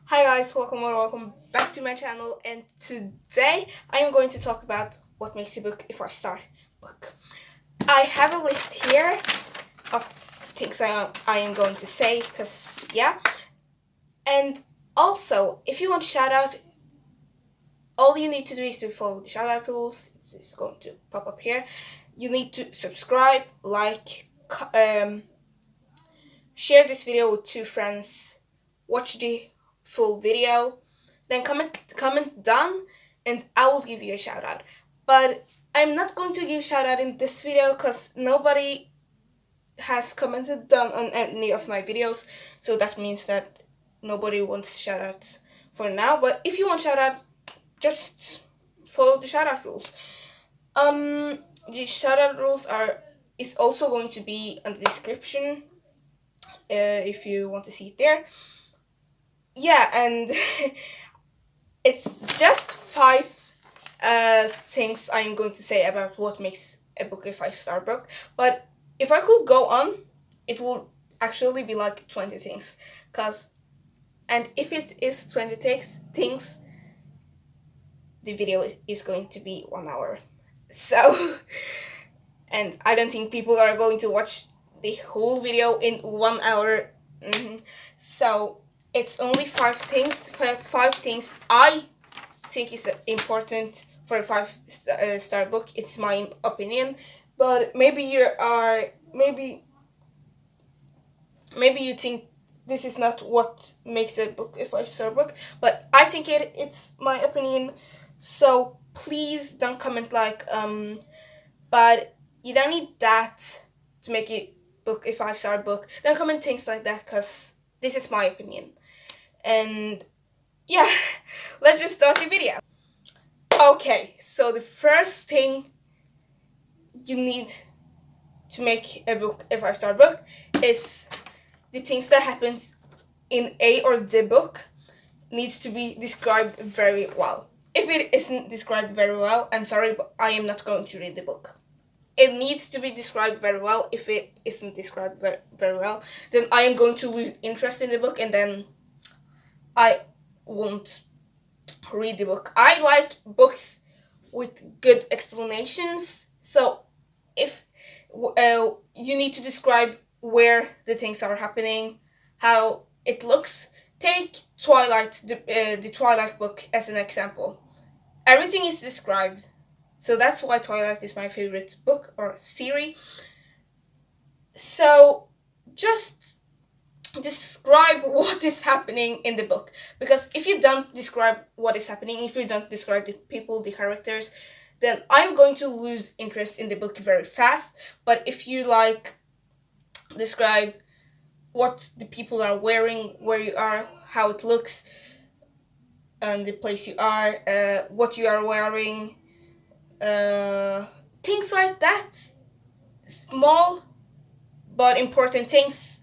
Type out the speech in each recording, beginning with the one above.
Hi guys, welcome or welcome back to my channel, and today I am going to talk about what makes a book a 5-star book. I have a list here of things I am going to say, because yeah. And also, if you want shout out, all you need to do is to follow the shout out rules. It's going to pop up here. You need to subscribe, like, share this video with 2 friends, watch the full video, then comment done, and I will give you a shout out. But I'm not going to give shout out in this video because nobody has commented done on any of my videos, so that means that nobody wants shout outs for now. But if you want shout out, just follow the shout out rules. The shout out rules are is also going to be on the description if you want to see it there. Yeah, and it's just 5 things I'm going to say about what makes a book a 5-star book. But if I could go on, it will actually be like 20 things. And if it is 20 things, the video is going to be 1 hour. So, and I don't think people are going to watch the whole video in 1 hour. So it's only 5 things. Five things I think is important for a 5-star book. It's my opinion, but maybe maybe you think this is not what makes a book a 5-star book. But I think it's my opinion. So please don't comment but you don't need that to make a book a 5-star book. Don't comment things like that, because this is my opinion. And yeah, let's just start the video. Okay, so the first thing you need to make a book a 5-star book is the things that happens in A or the book needs to be described very well. If it isn't described very well, I'm sorry, but I am not going to read the book. It needs to be described very well. If it isn't described very well, then I am going to lose interest in the book, and then I won't read the book. I like books with good explanations. So if you need to describe where the things are happening, how it looks, take Twilight, the Twilight book as an example. Everything is described. So that's why Twilight is my favorite book or series. So just describe what is happening in the book, because if you don't describe what is happening, if you don't describe the people, the characters, then I'm going to lose interest in the book very fast. But if you describe what the people are wearing, where you are, how it looks, and the place you are, what you are wearing, things like that, small but important things.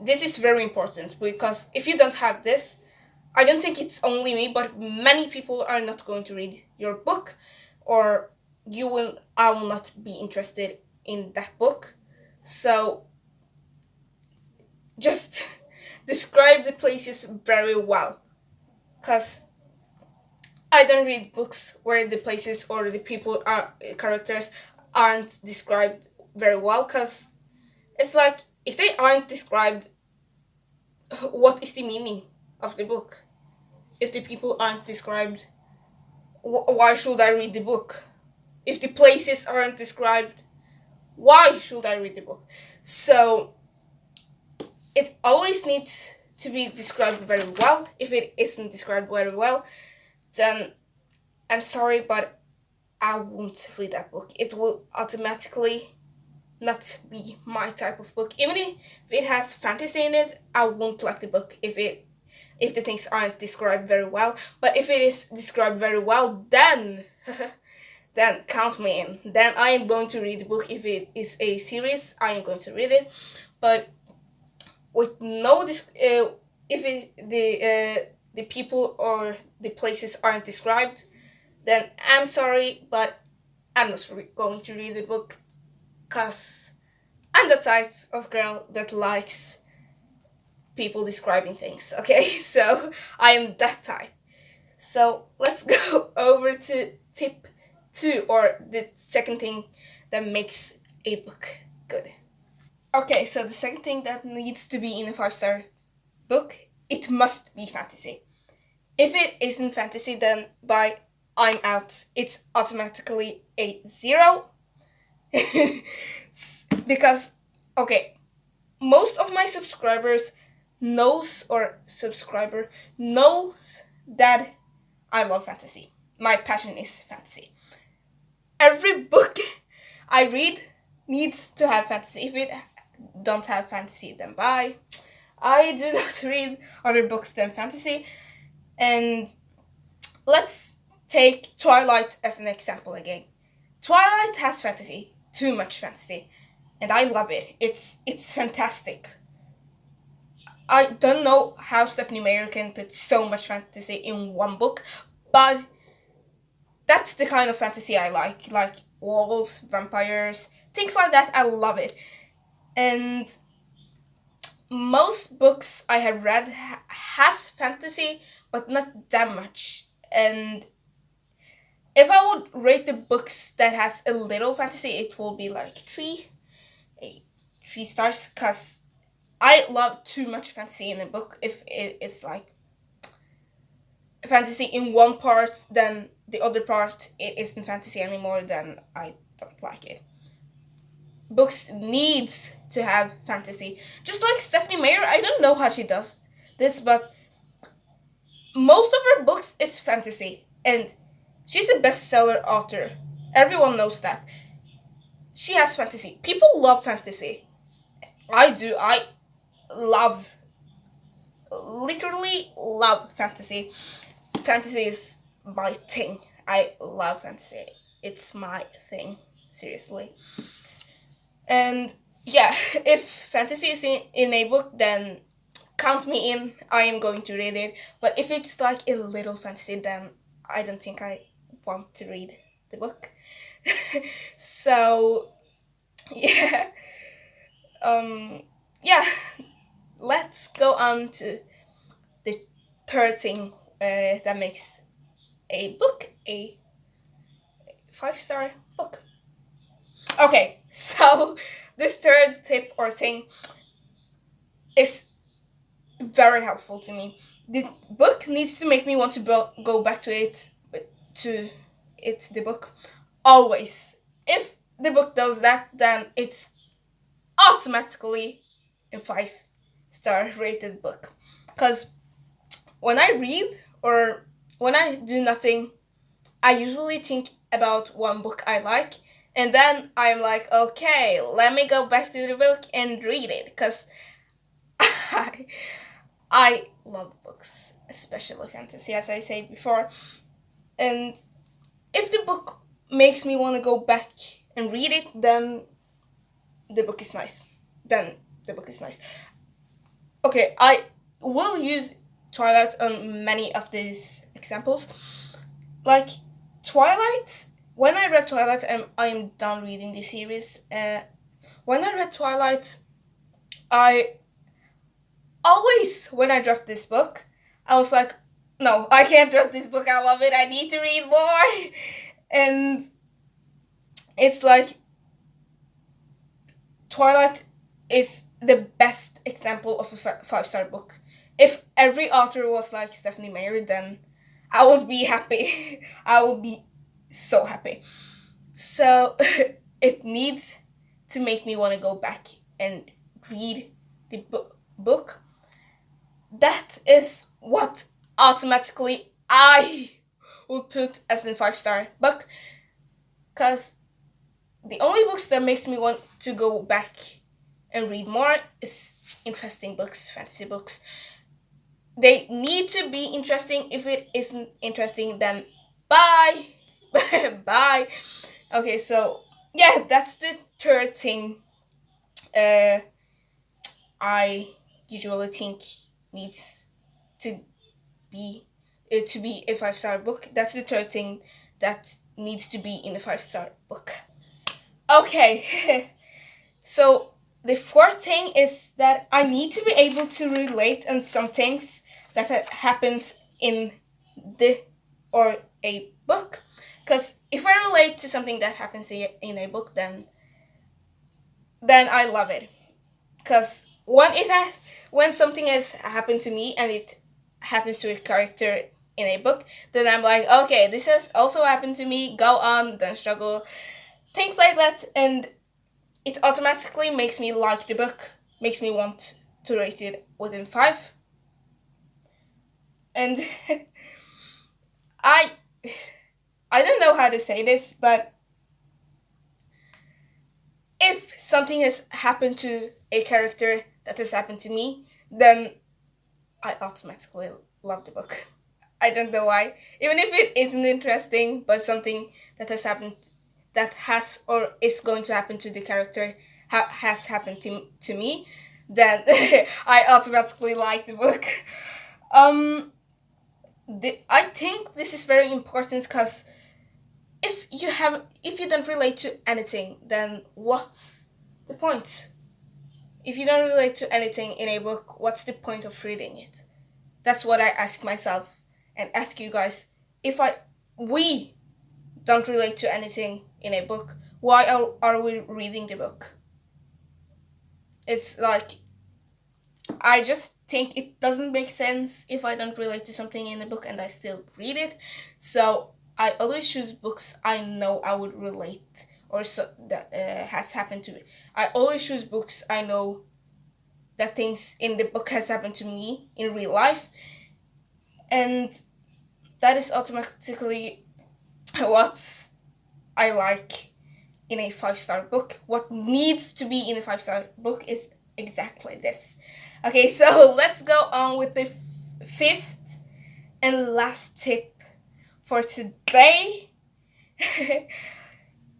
This is very important, because if you don't have this, I don't think it's only me, but many people are not going to read your book, or I will not be interested in that book. So just describe the places very well, because I don't read books where the places or the people characters aren't described very well, because it's like, if they aren't described, what is the meaning of the book? If the people aren't described, why should I read the book? If the places aren't described, why should I read the book? So it always needs to be described very well. If it isn't described very well, then I'm sorry, but I won't read that book. It will automatically not be my type of book. Even if it has fantasy in it, I won't like the book if the things aren't described very well. But if it is described very well, then then count me in. Then I am going to read the book. If it is a series, I am going to read it. But with no if the people or the places aren't described, then I'm sorry, but I'm not going to read the book, because I'm the type of girl that likes people describing things, okay? So I am that type. So let's go over to tip two, or the second thing that makes a book good. Okay, so the second thing that needs to be in a five-star book, it must be fantasy. If it isn't fantasy, then by I'm out. It's automatically a zero. Because, okay, most of my subscriber knows that I love fantasy. My passion is fantasy. Every book I read needs to have fantasy. If it don't have fantasy, then bye. I do not read other books than fantasy. And let's take Twilight as an example again. Twilight has fantasy, too much fantasy, and I love it. It's fantastic. I don't know how Stephanie Meyer can put so much fantasy in one book, but that's the kind of fantasy I like walls, vampires, things like that. I love it. And most books I have read has fantasy, but not that much. And if I would rate the books that has a little fantasy, it will be like a 3 stars, because I love too much fantasy in a book. If it is like fantasy in one part, then the other part it isn't fantasy anymore, then I don't like it. Books needs to have fantasy. Just like Stephanie Meyer, I don't know how she does this, but most of her books is fantasy, and she's a bestseller author. Everyone knows that. She has fantasy. People love fantasy. I do. I love, literally love fantasy. Fantasy is my thing. I love fantasy. It's my thing. Seriously. And yeah, if fantasy is in a book, then count me in. I am going to read it. But if it's like a little fantasy, then I don't think I want to read the book. So yeah. Yeah. Let's go on to the third thing that makes a book a 5-star book. Okay, so this third tip or thing is very helpful to me. The book needs to make me want to go back to it, the book, always. If the book does that, then it's automatically a 5-star rated book. Because when I read or when I do nothing, I usually think about one book I like, and then I'm like, okay, let me go back to the book and read it, because I love books, especially fantasy, as I said before. And if the book makes me want to go back and read it, then the book is nice. Okay, I will use Twilight on many of these examples. Like Twilight, when I read Twilight, I'm done reading the series. When I read Twilight, I always, when I dropped this book, I was like, no, I can't drop this book. I love it. I need to read more. And it's like Twilight is the best example of a 5-star book. If every author was like Stephanie Meyer, then I would be happy. I would be so happy. So it needs to make me want to go back and read the book. That is what automatically I would put as a 5-star book. Because the only books that makes me want to go back and read more is interesting books, fantasy books. They need to be interesting. If it isn't interesting, then bye. Bye. Okay, so yeah, that's the third thing I usually think needs to be a 5-star book. That's the third thing that needs to be in a 5-star book. Okay. So the fourth thing is that I need to be able to relate on some things that happens in the or a book. Because if I relate to something that happens in a book, then I love it. Because when something has happened to me and it happens to a character in a book, then I'm like, okay, this has also happened to me. Go on, don't struggle, things like that, and it automatically makes me like the book, makes me want to rate it within 5. And I I don't know how to say this, but if something has happened to a character that has happened to me, then I automatically love the book. I don't know why. Even if it isn't interesting, but something that has happened, that has or is going to happen to the character, has happened to me, then I automatically like the book. Um, I think this is very important because if you don't relate to anything, then what's the point? If you don't relate to anything in a book, what's the point of reading it? That's what I ask myself and ask you guys. If we don't relate to anything in a book, why are we reading the book? It's like, I just think it doesn't make sense if I don't relate to something in a book and I still read it. So I always choose books I know I would relate or so that has happened to me. I always choose books I know that things in the book has happened to me in real life, and that is automatically what I like in a 5-star book. What needs to be in a 5-star book is exactly this. Okay, so let's go on with the fifth and last tip for today.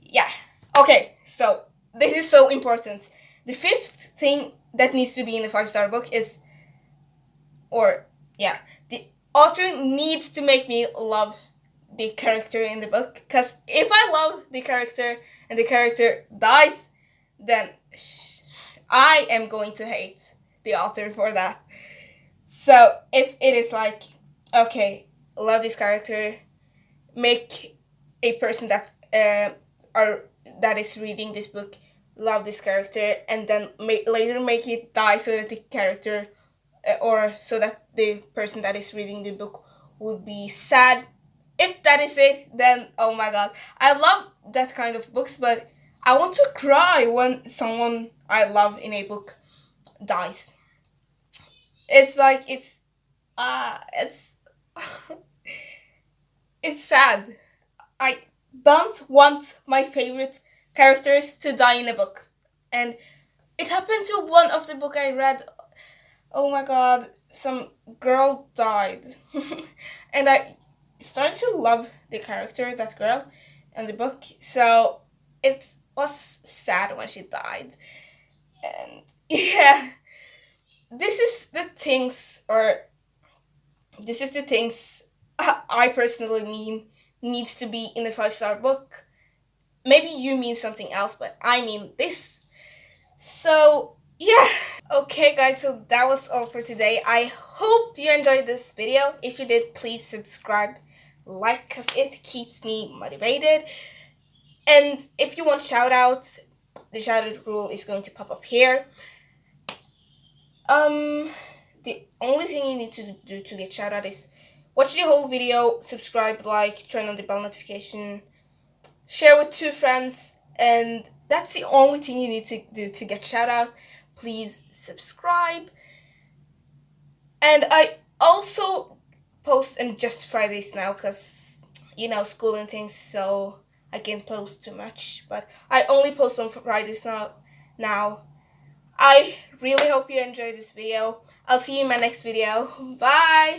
Yeah. Okay, so this is so important. The fifth thing that needs to be in a 5-star book is, the author needs to make me love the character in the book. Because if I love the character and the character dies, then I am going to hate the author for that. So if it is like, okay, love this character, make a person that is reading this book love this character, and then later make it die so that the character or so that the person that is reading the book would be sad. If that is it, then oh my god, I love that kind of books, but I want to cry when someone I love in a book dies. It's like it's it's sad. I don't want my favorite characters to die in a book. And it happened to one of the book I read. Oh my god, some girl died. And I started to love the character, that girl, in the book. So it was sad when she died. And yeah, this is the things, or this is the things I personally mean needs to be in a 5-star book. Maybe you mean something else, but I mean this. So, yeah. Okay, guys, so that was all for today. I hope you enjoyed this video. If you did, please subscribe, like, because it keeps me motivated. And if you want shout outs, the shout out rule is going to pop up here. The only thing you need to do to get shout out is watch the whole video, subscribe, like, turn on the bell notification, share with 2 friends, and that's the only thing you need to do to get shout out. Please subscribe. And I also post on just Fridays now because, school and things, so I can't post too much. But I only post on Fridays now. I really hope you enjoyed this video. I'll see you in my next video. Bye!